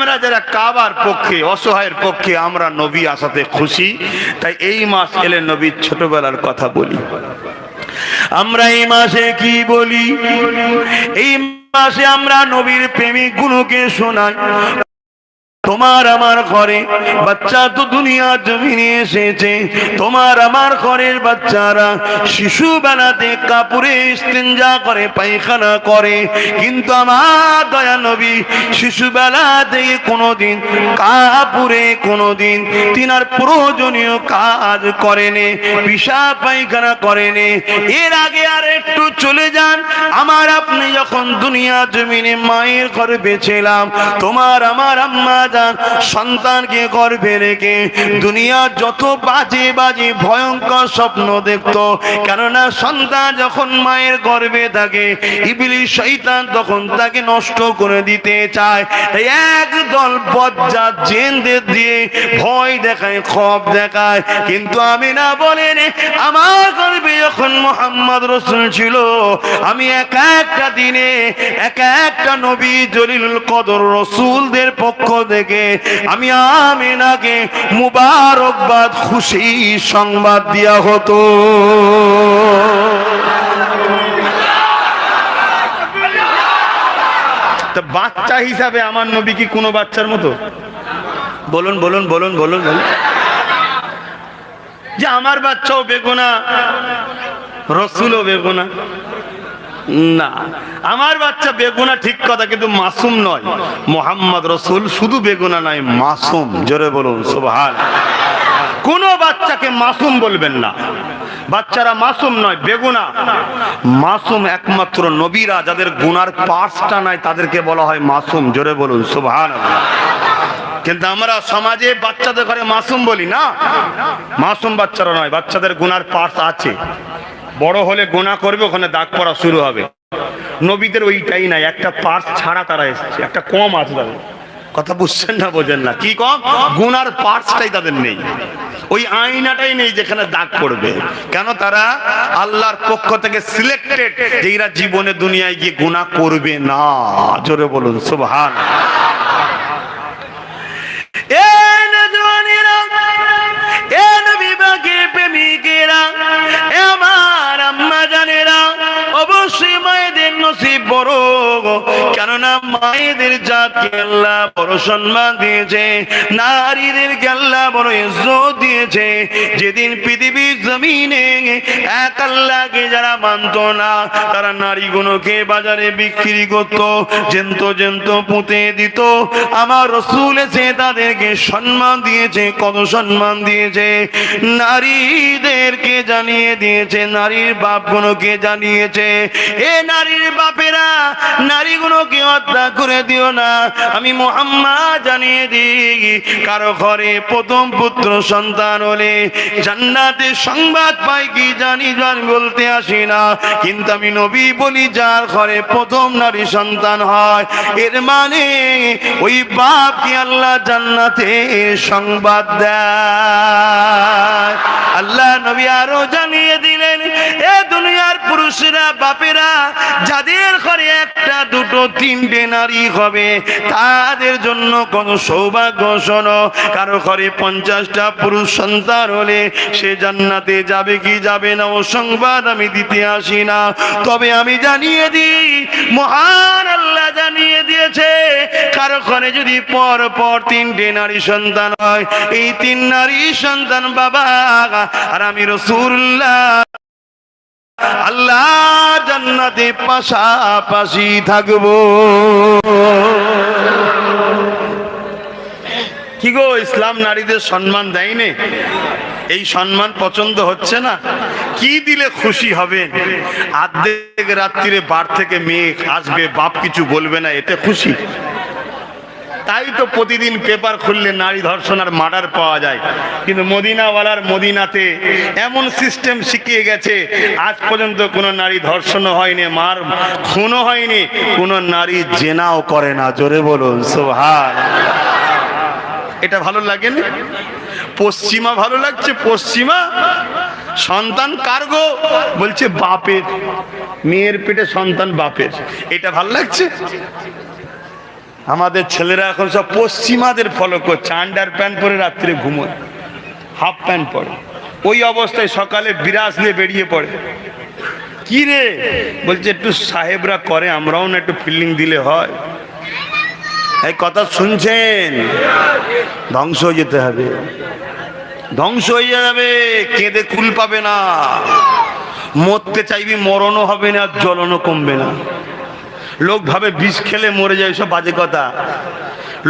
আমরা যারা কাবার পক্ষে, অসহায়ের পক্ষে, আমরা নবী আসাতে খুশি। তাই এই মাস এলে নবীর ছোটবেলার কথা বলি। আমরা এই মাসে কি বলি? এই মাসে আমরা নবীর প্রেমিক গুলোকে শোনাই। তোমার আমার ঘরে বাচ্চা তো দুনিয়া জমিনে এসেছে, তোমার আমার ঘরের বাচ্চারা শিশু বেলাতে কাপড়ে ইস্তেঞ্জা করে, পায়খানা করে, কিন্তু আমার দয়া নবী শিশু বেলা থেকে কোনোদিন কাপড়ে কোনোদিন তিনার প্রয়োজনীয় কাজ করেনি, পেশাব পায়খানা করেনি। এর আগে আর একটু চলে যান, আমার আপনি যখন দুনিয়া জমিনে মায়ের গর্ভে ছিলাম, তোমার আমার আম্মা সন্তানকে গর্ভে রেখে দুনিয়া যত বাজে বাজে ভয়ঙ্কর স্বপ্ন দেখত। কেননা সন্তান যখন মায়ের গর্ভে থাকে, ইবলিস শয়তান তখন তাকে নষ্ট করে দিতে চায়। একদল বজ্জাত জিনদের দিয়ে ভয় দেখায়, খব দেখায়। কিন্তু আমি না বলেন, আমার গর্ভে যখন মুহাম্মদ রাসূল ছিল, আমি এক একটা দিনে এক একটা নবী জলিলুল কদর রাসূলদের পক্ষ থেকে আমি আমিনাকে মুবারকবাদ, খুশি সংবাদ দেয়া হতো। তো বাচ্চা হিসাবে আমার নবী কি কোনো বাচ্চার মতো? বলুন বলুন বলুন বলুন বলুন যে আমার বাচ্চাও বেগুনাহ, রাসূলও বেগুনাহ? না, আমার বাচ্চা বেগুনাহ ঠিক কথা, কিন্তু মাসুম নয়। মুহাম্মদ রাসূল শুধু বেগুনাহ নয়, মাসুম। জোরে বলুন সুবহানাল্লাহ। কোন বাচ্চাকে মাসুম বলবেন না, বাচ্চারা মাসুম নয়, বেগুনাহ। মাসুম একমাত্র নবীরা, যাদের গুনার পার্সটা নাই, তাদেরকে বলা হয় মাসুম। জোরে বলুন সুবহানাল্লাহ। কিন্তু আমরা সমাজে বাচ্চাদের ঘরে মাসুম বলি না, মাসুম বাচ্চারা নয়, বাচ্চাদের গুনার পার্স আছে। বড় হলে গুনাহ করবে, ওখানে দাগ পড়া শুরু হবে। নবীদের ওইটাই নাই, একটা পার্স ছাড়া তারা এসেছে, একটা কম আছে তাদের। কথা বুঝছেন না, বোঝেন না? কি কম? গুনার পার্সটাই তাদের নেই, ওই আয়নাটাই নেই যেখানে দাগ পড়বে। কেন? তারা আল্লাহর পক্ষ থেকে সিলেক্টেড, যে এরা জীবনে দুনিয়ায় গিয়ে গুনাহ করবে না। জোরে বলুন সুবহানাল্লাহ। অবশ্যই মায়েদের নসিব বড়, কেননা মায়েদের জাতকে আল্লাহ বড় সম্মান দিয়েছে, নারীদেরকে আল্লাহ বড় ইজ্জত দিয়েছে। যেদিন পৃথিবীর জমিনে এক আল্লাহকে যারা মানত না, তারা নারীগুলোকে বাজারে বিক্রি করত, জেন্ত জেন্ত পুঁতে দিত। আমার রাসূল এসে তাদেরকে সম্মান দিয়েছে। কত সম্মান দিয়েছে! নারীদেরকে জানিয়ে দিয়েছে, নারীর বাপগুলোকে জানিয়েছে, এ নারীর বাপেরা, নারীগুলোকে হত্যা করে দিও না। আমি মুহাম্মদ জানিয়ে দিই, কারো ঘরে প্রথম পুত্র সন্তান হলে জান্নাতে সংবাদ পাই কি জানি, বলতে আসি না, কিন্তু আমি নবী বলি, যার ঘরে প্রথম নারী সন্তান হয়, এর মানে ওই বাপ কি আল্লাহ জান্নাতে সংবাদ দেয়। আল্লাহ নবী আরো জানিয়ে দিলেন, এ দুনিয়ার পুরুষেরা, বাপেরা, যাদের ঘরে একটা, দুটো, তিনটে নারী হবে, তাদের জন্য কোন সৌভাগ্য। শোনো, কারো ঘরে 50টা পুরুষ সন্তান হলে সে জান্নাতে যাবে কি যাবে না, ও সংবাদ আমি দিতে আসি না। তবে আমি জানিয়ে দিই, মহান আল্লাহ জানিয়ে দিয়েছে, কারো ঘরে যদি পর পর 3টে নারী সন্তান হয়, এই 3 নারী সন্তান বাবা আর আমি রাসূলুল্লাহ আল্লাহ জান্নাতে পাশাপাশি থাকবো। কি গো, ইসলাম নারীদের সম্মান দেয়নি? এই সম্মান পছন্দ হচ্ছে না? কি দিলে খুশি হবেন? আর্ধেক রাত্রিরে বার থেকে মেয়ে আসবে, বাপ কিছু বলবে না, এতে খুশি? তাই তো প্রতিদিন পেপার খুললে নারী ধর্ষণ আর মার্ডার পাওয়া যায়। কিন্তু মদিনাওয়ালার মদিনাতে এমন সিস্টেম শিখিয়ে গেছে, আজ পর্যন্ত কোনো নারী ধর্ষণও হয়নি, মার খুনও হয়নি, কোনো নারী জেনাও করে না। জোরে বলুন সুবহানাল্লাহ। এটা ভালো লাগে না? পশ্চিমা ভালো লাগছে? পশ্চিমা সন্তান কার গো? বলছে বাপের, মেয়ের পেটে সন্তান বাপের। এটা ভালো লাগছে? আমাদের ছেলেরা এখন সব পশ্চিমাদের ফলো করছে, আন্ডার প্যান্ট পরে রাত্রে ঘুমোয়, হাফ প্যান্ট পরে, ওই অবস্থায় সকালে বিরাজ নিয়ে বেরিয়ে পড়ে। কি রে বলছে একটু সাহেবরা করে, আমরাও না একটু ফিল্ডিং দিলে হয়। এই কথা শুনছেন? ধ্বংস হয়ে যেতে হবে, ধ্বংস হয়ে যাবে, কেঁদে কুল পাবে না। মরতে চাইবি, মরণও হবে না, জ্বলনও কমবে না। লোক ভাবে বিষ খেলে মরে যায়, সব বাজে কথা।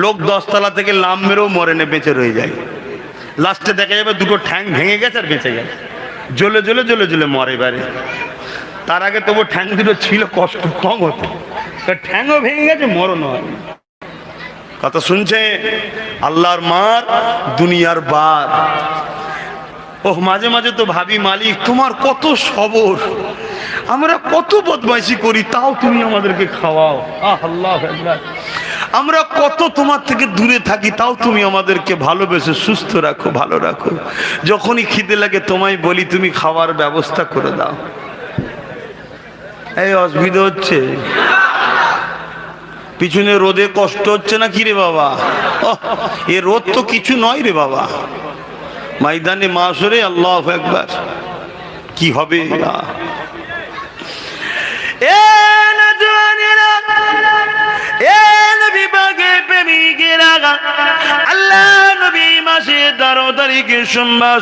লোক 10 তলা থেকে লাম মেরেও মরে না, বেঁচে রয়ে যায়। লাস্টে দেখা যাবে দুটো ঠ্যাং ভেঙে গেছে আর বেঁচে গেছে, জ্বলে জ্বলে জ্বলে জ্বলে মরে বারে। তার আগে তবু ঠ্যাং দুটো ছিল, কষ্ট কম হতো, ঠ্যাংও ভেঙে গেছে, মরণ হয়। কথা শুনছে? আল্লাহর মার, দুনিয়ার বার। ও মাঝে মাঝে তো ভাবি মালিক তোমার কত সবর, আমরা কত বদমাইশি করি তাও তুমি আমাদেরকে খাওয়াও। আল্লাহ আকবার। আমরা কত তোমার থেকে দূরে থাকি তাও তুমি আমাদেরকে ভালোবেসে সুস্থ রাখো, ভালো রাখো। যখনই খিদে লাগে তোমায় বলি তুমি খাওয়ার ব্যবস্থা করে দাও। এই অসুবিধা হচ্ছে? পিছনে রোদে কষ্ট হচ্ছে না কি রে বাবা? এ রোদ তো কিছু নয় রে বাবা, ময়দানে মাশরে আল্লাহু আকবার কি হবে। এ নজওয়ানেরা, এ নবী পাকের প্রেমিকেরা, আল্লাহ নবী মাসে 13 তারিখে সোমবার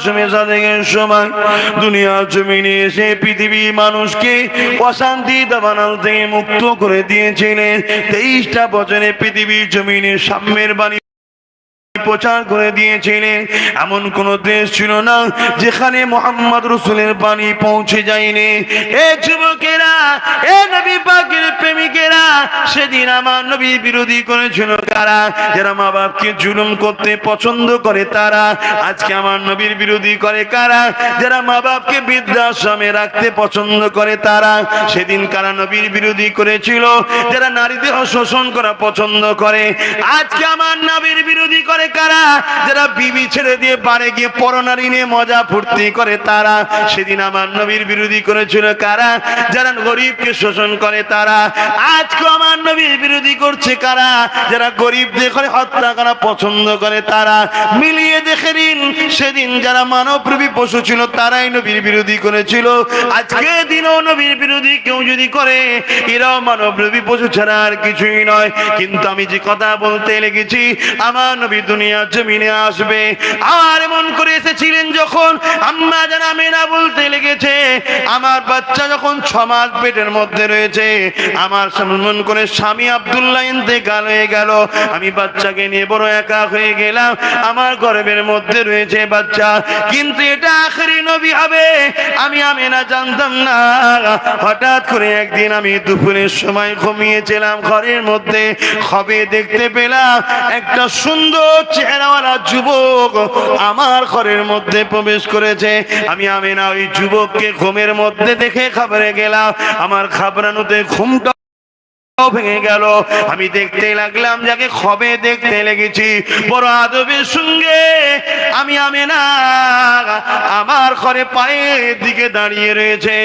থেকে সময় দুনিয়ার জমিনে এসে পৃথিবী মানুষকে অশান্তি দাবানল থেকে মুক্ত করে দিয়েছিলেন। 23টা বছরে পৃথিবীর জমিনে সাম্যের বাণী প্রচার করে দিয়েছিলেন। এমন কোন দেশ ছিল না যেখানে মুহাম্মদ রাসূলের বাণী পৌঁছে যায়নি। এ যুবকেরা, এ নবী পাকের প্রেমিকেরা, সেদিন আমার নবী বিরোধী করেছিল কারা? যারা মা বাপকে জুলুম করতে পছন্দ করে তারা। আজকে আমার নবীর বিরোধী করে কারা? যারা মা বাপকে বৃদ্ধাশ্রমে রাখতে পছন্দ করে তারা। সেদিন কারা নবীর বিরোধী করেছিল? যারা নারীদের শোষণ করা পছন্দ করে। আজকে আমার নবীর বিরোধী করে কারা? যারা বিবি ছেড়ে দিয়ে বাড়ি গিয়ে পরনারী নিয়ে মজা ফুর্তি করে তারা। সেদিন আমার নবীর বিরোধী করেছিল কারা? যারা গরিবকে শোষণ করে তারা। আজকে আমার নবীর বিরোধী করছে কারা? যারা গরিবদের করে হত্যা করা পছন্দ করে তারা। মিলিয়ে দেখে নিন, সেদিন যারা মানবরূপী পশু ছিল তারাই নবীর বিরোধী করেছিল। আজকে দিনও নবীর বিরোধী কেউ যদি করে, এরাও মানবরূপী পশু ছাড়া আর কিছুই নয়। কিন্তু আমি যে কথা বলতে লেগেছি, আমার নবী দুনিয়ার জমিনে আসবে। আর এমন করে এসেছিলেন যখন আম্মা জান আমেনা বলতে লেগেছে, আমার বাচ্চা যখন 6 মাস পেটের মধ্যে রয়েছে, আমার মন করে স্বামী আব্দুল্লাহ ইন্তেকাল হয়ে গেল, আমি বাচ্চাকে নিয়ে বড় একা হয়ে গেলাম, আমার গর্ভের মধ্যে রয়েছে বাচ্চা, কিন্তু এটা আখেরি নবী হবে আমি আমেনা জানতাম না। হঠাৎ করে একদিন আমি দুপুরের সময় ঘুমিয়েছিলাম, ঘরের মধ্যে খবে দেখতে পেলাম একটা সুন্দর চেহারাওয়ালা যুবক আমার ঘরের মধ্যে প্রবেশ করেছে। আমি আমেনা ওই যুবককে ঘুমের মধ্যে দেখে ঘাবড়ে গেলাম, আমার ঘাবড়ানোতে ঘুমটা ভেঙে গেল। আমি দেখতে লাগলাম, যাকে খবে দেখতে লেগেছি বড় আদবের সঙ্গে আমি আমেনা আমার ঘরে পায়ের দিকে দাঁড়িয়ে রয়েছে।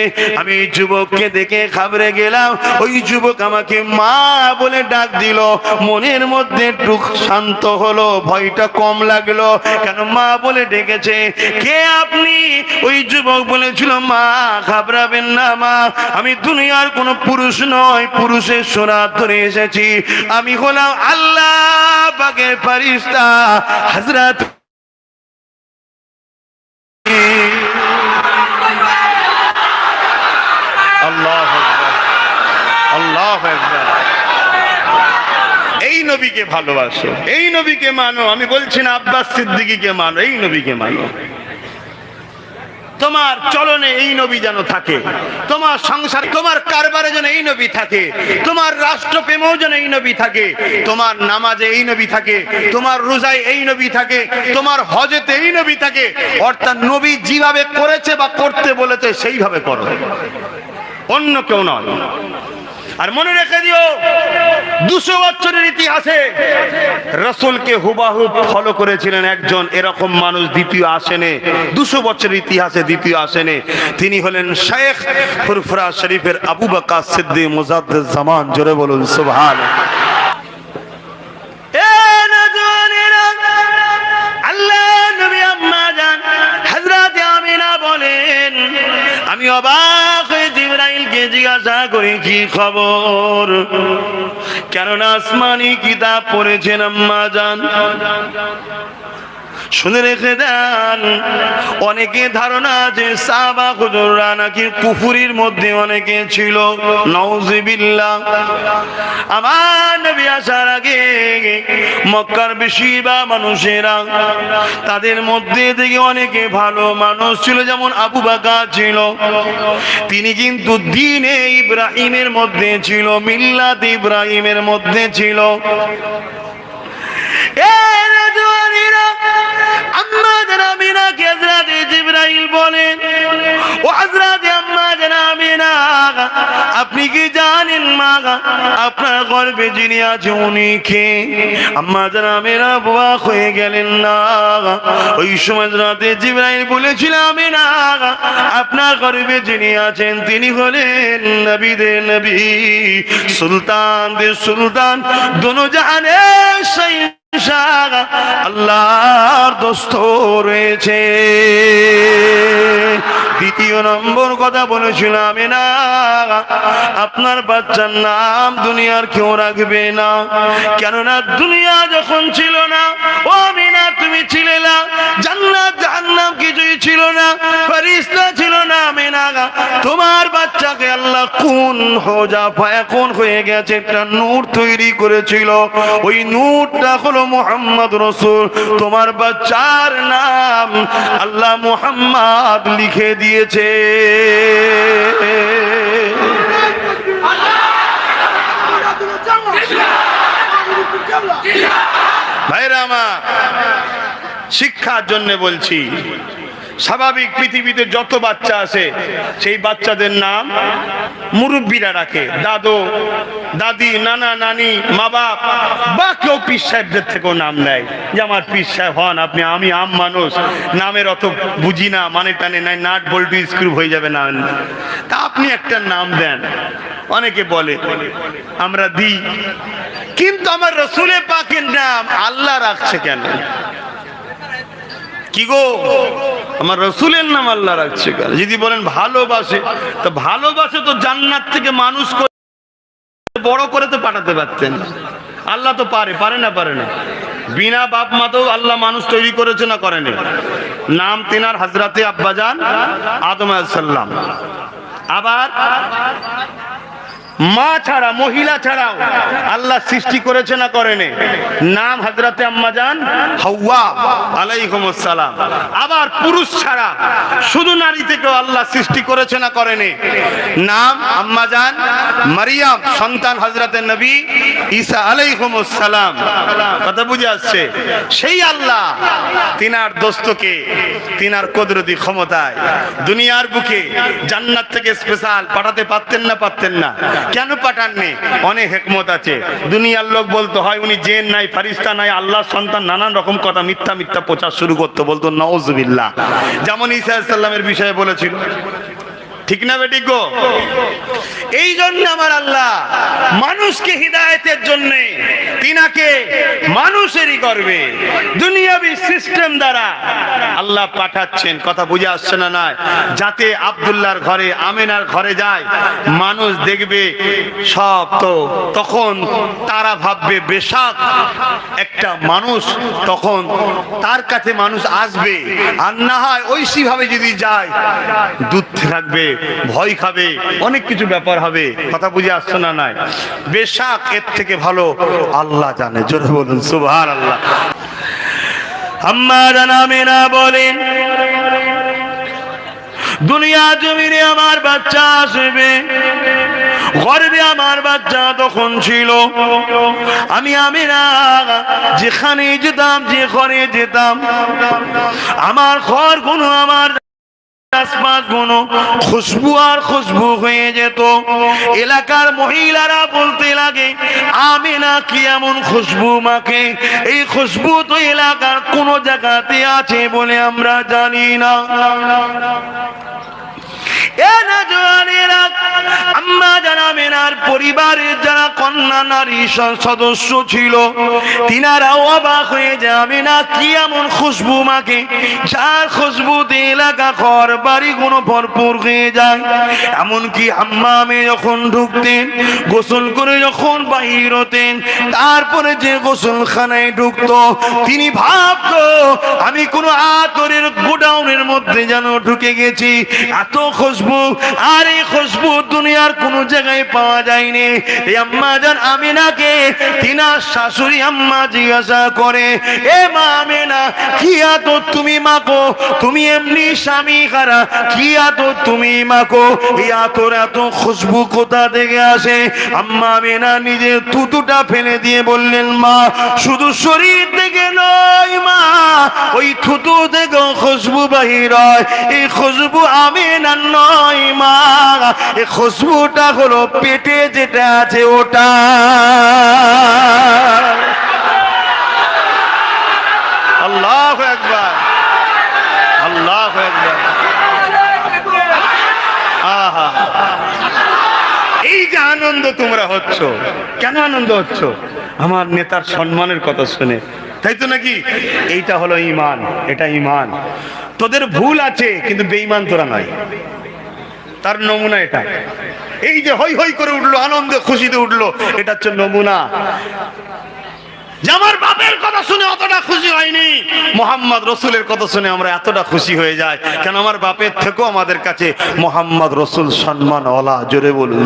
আমি যুবককে দেখে ঘাবড়ে গেলাম। ওই যুবক আমাকে মা বলে ডাক দিল। মনের মধ্যে একটু শান্ত হলো, ভয়টা কম লাগলো। কেন মা বলে ডেকেছে? কে আপনি? ওই যুবক বলেছিল, মা ঘাবড়াবেন না মা, আমি দুনিয়ার কোনো পুরুষ নয়, পুরুষের সোনার ধরে এসেছি। আমি হলাম আল্লাহ পাকের ফেরেশতা হযরত আল্লাহু আকবার, আল্লাহু আকবার। এই নবীকে ভালোবাসো, এই নবীকে মানো। আমি বলছি না আব্বাস সিদ্দিকীকে মানো, এই নবীকে মানো। তোমার চলনে এই নবী যেন থাকে, তোমার সংসার, তোমার কারবারে যেন এই নবী থাকে, তোমার রাষ্ট্রপ্রেমেও যেন এই নবী থাকে, তোমার নামাজে এই নবী থাকে, তোমার রোজায় এই নবী থাকে, তোমার হজেতে এই নবী থাকে। অর্থাৎ নবী যেভাবে করেছে বা করতে বলেছে সেইভাবে করো, অন্য কেউ নয়। আর মনে রেখে দিও, 200 বছরের ইতিহাসে রাসূলকে হুবহু ফলো করেছিলেন একজন, এরকম মানুষ দ্বিতীয় আসেনে। 200 বছরের ইতিহাসে দ্বিতীয় আসেনে। তিনি হলেন শেখ ফুরফুরা শরীফের আবু বকর সিদ্দিক মুজাদ্দিদ জামান। জোরে বলুন সুবহানাল্লাহ। জিজ্ঞাসা করি কি খবর, কেননা আসমানি কিতাব পড়েছেন আম্মা জান। শুনে রেখে দেন, অনেকে ধারণা যে সাহাবা হুজুররা নাকি কুফরির মধ্যে অনেকে ছিল, নাউযুবিল্লাহ। আমার নবী আসার আগে মক্কার বেশিরভাগ মানুষেরা, তাদের মধ্যে থেকে অনেকে ভালো মানুষ ছিল, যেমন আবু বকর ছিল, তিনি কিন্তু দ্বীনে ইব্রাহিমের মধ্যে ছিল, মিল্লাত ইব্রাহিমের মধ্যে ছিল। আম্মা জানামিনা কে হযরত জিবরাইল বলেন, ও হযরত আম্মা জানামিনা, আপনি কি জানেন মা আপনার গর্ভে যিনি আছে উনি কে? আম্মা জানামিনা অবাক হয়ে গেলেন। না, ওই সময় হযরত জিবরাইল বলেছিল, আমিনা আপনার গর্ভে যিনি আছেন তিনি হলেন নবীদের নবী, সুলতানদের সুলতান, দোনো জাহানের সৈয়দ আল্লাহর দোস্ত রয়েছে। দ্বিতীয় নম্বর কথা বলেছিল, আমিনা আপনার বাচ্চার নাম দুনিয়ার কেউ রাখবে না, কেননা দুনিয়া যখন ছিল না, ও আমিনা তুমি ছিলে না, জান্নাত জাহান্নাম কিছুই ছিল না, ফেরেশতা ছিল না, আমিনা তোমার বাচ্চাকে আল্লাহ কুন হোজা ফায়াকুন হয়ে গেছে একটা নূর তৈরি করেছিল, ওই নূরটা হলো মুহাম্মদ রাসূল। তোমার বাচ্চার নাম আল্লাহ মুহাম্মদ লিখে দিয়েছে। ভাইরা আমার, শিক্ষার জন্য বলছি, স্বাভাবিক পৃথিবীতে যত বাচ্চা আছে সেই বাচ্চাদের নাম মুরব্বীরা রাখে, দাদু দাদি, নানা নানি, মা বাপ, বা কেউ পীর সাহেবদের থেকেও নাম নেয় যে আমার পীর সাহেব হন আপনি। আমি আম মানুষ, নামের অত বুঝি না, মানে টানে নাই, নাট বল্টু স্ক্রু হয়ে যাবে না, তা আপনি একটা নাম দেন। অনেকে বলে আমরা দিই, কিন্তু আমার রসুলে পাকের নাম আল্লাহ রাখছে কেন? কি গো, আমার রসুলের নাম আল্লাহ রাখছে কেন? যদি বলেন ভালোবাসে, তো ভালোবাসে তো জান্নাত থেকে মানুষ করে বড় করে তো পাঠাতে পারতেন। আল্লাহ তো পারে না? পারে না। বিনা বাপ মা তো আল্লাহ মানুষ তৈরি করেছে না করেনি? নাম তিনার হযরতে আব্বাজান আদম আলাইহিস সালাম। আবার মা ছাড়া, মহিলা ছাড়াও আল্লাহ সৃষ্টি করেছে না করেনি? নাম হযরতে আম্মাজান হাওয়া আলাইহিমুস সালাম। আবার পুরুষ ছাড়া শুধু নারী থেকেও আল্লাহ সৃষ্টি করেছে না করেনি? নাম আম্মাজান মারিয়াম, সন্তান হযরতে নবী ঈসা আলাইহিমুস সালাম। কথা বুঝে আসছে? সেই আল্লাহ তিনার দোস্তকে তিনার কুদরতি ক্ষমতায় দুনিয়ার বুকে জান্নাত থেকে স্পেশাল পাঠাতে পারতেন না? পারতেন না। কেন পাঠাননি? অনেক হিকমত আছে। দুনিয়ার লোক বলতো হয় উনি জিন নাই, ফেরেশতা নাই, আল্লাহর সন্তান, নানান রকম কথা মিথ্যা মিথ্যা প্রচার শুরু করতে, বলতো নাউজুবিল্লাহ। যেমন ঈসা আলাইহিস সালামের বিষয়ে বলেছিল, ঠিক না বেঠিক গো? এই জন্য আমার আল্লাহ মানুষকে হিদায়াতের জন্য তিনাকে মানুষেরই করবে দুনিয়াবি সিস্টেম দ্বারা আল্লাহ পাঠাচ্ছেন। কথা বুঝে আসছে না? নয়, যাতে আব্দুল্লাহর ঘরে, আমিনার ঘরে যায়, মানুষ দেখবে সব, তো তখন তারা ভাববে বেশাক একটা মানুষ, তখন তার কাছে মানুষ আসবে। আর না হয় ঐশীভাবে যদি যায়, দুধ থাকবে, ভয় খাবে, অনেক কিছু ব্যাপার হবে। কথা বুঝে আসছে না? নাই, বেশাক এর থেকে ভালো আল্লাহ জানে। জোরে বলুন সুবহানাল্লাহ। আম্মা জানামিনা বলেন, দুনিয়া জমিনে আমার বাচ্চা আসবে, গর্বে আমার বাচ্চা তখন ছিল। আমি আমিনা যেখানে যেতাম, যে ঘরে যেতাম, আমার ঘর কোনো, আমার খুশবু আর খুশবু হয়ে যেত। এলাকার মহিলারা বলতে লাগে, আমিনা কি এমন খুশবু মাকে? এই খুশবু তো এলাকার কোন জায়গাতে আছে বলে আমরা জানি না। এ নওজওয়ানেরা, আম্মা জানা আমিনার পরিবারের যারা কন্যা নারী সদস্য ছিল তিনারাও অবাক হয়ে যায়, আমিনা কি এমন খুশবু মাকে, যার খুশবুতে এলাকা ঘর বাড়িগুলো ভরপুর হয়ে যায়। এমনকি হাম্মামে যখন ঢুকতেন, গোসল করে যখন বাহির হতেন, তারপরে যে গোসলখানায় ঢুকতো তিনি ভাবতো আমি কোনো আতরের গোডাউনের মধ্যে যেন ঢুকে গেছি, এত খুশবু। আর এই খুশবু দুনিয়ার কোনো জায়গায় পাওয়া যায়নি। এই আম্মা জান আমিনাকে তিনার শাশুড়ি আম্মা জিজ্ঞাসা করে, এ মা আমিনা, কি আদর তুমি মাখো? তুমি এমনি স্বামী খারা, কি আদর তুমি মাখো? এই আতর এত খুশবু কোথা থেকে আসে? আম্মা আমিনা নিজের থুতুটা ফেলে দিয়ে বললেন, মা শুধু শরীর থেকে নয় মা, ওই থুতু থেকে খুশবু বাহির হয়। এই খুশবু আমিনার নয় মা, এই খুশবুটা হলো পেটে যেটা আছে ওটা। আল্লাহু আকবার, আল্লাহু আকবার। আহা, এই যে আনন্দ তোমরা হচ্ছ, কেন আনন্দ হচ্ছ? আমার নেতার সম্মানের কথা শুনে, তাই তো নাকি? এইটা হলো ঈমান, এটা ঈমান। তোদের ভুল আছে কিন্তু বেঈমান তোরা নয়, তার নমুনা এটা। এই যে হই হই করে উঠলো, আনন্দে খুশিতে উঠলো, এটা হচ্ছে নমুনা। যে আমার বাপের কথা শুনে অতটা খুশি হয়নি, মুহাম্মদ রসুলের কথা শুনে আমরা এতটা খুশি হয়ে যাই কেন? আমার বাপের থেকেও আমাদের কাছে মুহাম্মদ রসুল সম্মান ওয়ালা। জোরে বলুন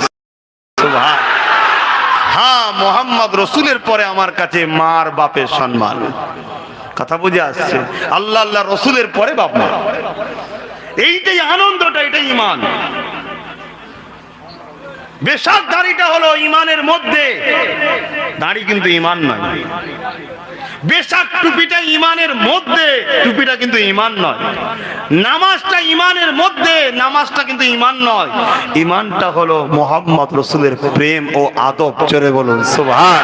সুবহান। হ্যাঁ, মুহাম্মদ রসুলের পরে আমার কাছে মার বাপের সম্মান। কথা বুঝে আসছে? আল্লাহ আল্লাহ রসুলের পরে বাপ মা, এইটাই আনন্দটা, এটাই ঈমান। বেশাক দাড়িটা হলো ঈমানের মধ্যে, দাড়ি কিন্তু ঈমান নয়। বেশাক টুপিটা ঈমানের মধ্যে, টুপিটা কিন্তু ঈমান নয়। নামাজটা ঈমানের মধ্যে, নামাজটা কিন্তু ঈমান নয়। ঈমানটা হলো মুহাম্মদ রাসূলের প্রেম ও আদব। জোরে বলুন সুবহান।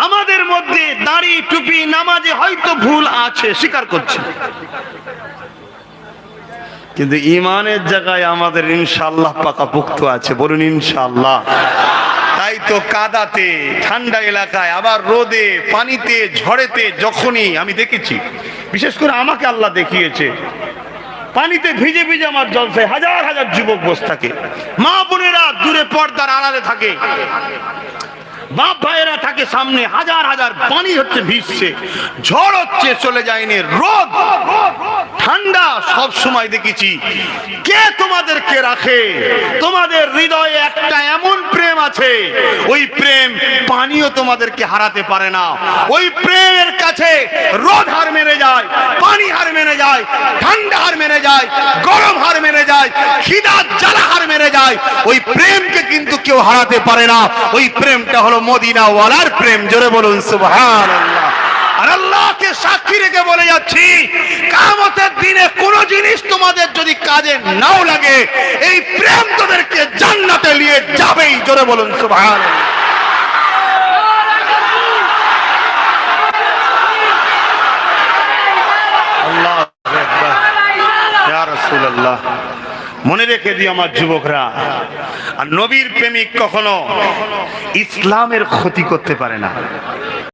আমাদের মধ্যে দাড়ি টুপি নামাজে হয়তো ভুল আছে, স্বীকার করছি, কিন্তু ঈমানের জায়গায় আমাদের ইনশাআল্লাহ পাকাপোক্ত আছে। বলুন ইনশাআল্লাহ। তাই তো কাদাতে, ঠান্ডা এলাকায়, আবার রোদে, পানিতে, ঝড়েতে যখনই আমি দেখেছি, বিশেষ করে আমাকে আল্লাহ দেখিয়েছে, পানিতে ভিজে ভিজে আমার জলসায় হাজার হাজার যুবক বসে থাকে, মা বোনেরা দূরে পর্দার আড়ালে থাকে, বাপ ভাইয়েরা থাকে সামনে, হাজার হাজার পানি হচ্ছে ভিজছে, ঝড় হচ্ছে চলে যায়নি, রোদ ঠান্ডা সব সময় দেখেছি। কে তোমাদেরকে রাখে? তোমাদের হৃদয়ে একটা এমন প্রেম আছে, ওই প্রেম পানিও তোমাদেরকে হারাতে পারে না। ওই প্রেমের কাছে রোদ হার মেনে যায়, পানি হার মেনে যায়, ঠান্ডা হার মেনে যায়, গরম হার মেনে যায়, খিদা জ্বালা হার মেনে যায়। ওই প্রেমকে কিন্তু কেউ হারাতে পারে না। ওই প্রেমটা হলো মদিনা ওয়ালার প্রেম। জোরে বলুন সুবহানাল্লাহ। আর আল্লাহকে সাক্ষী রেখে বলে যাচ্ছি, কিয়ামতের দিনে কোন জিনিস তোমাদের যদি কাজে নাও লাগে, এই প্রেম তোমাদেরকে জান্নাতে নিয়ে যাবেই। জোরে বলুন সুবহানাল্লাহ। আল্লাহু আকবার। ইয়া রাসূলুল্লাহ, মনে রেখে দিও আমার যুবকরা, আর নবীর প্রেমিক কখনো ইসলামের ক্ষতি করতে পারে না।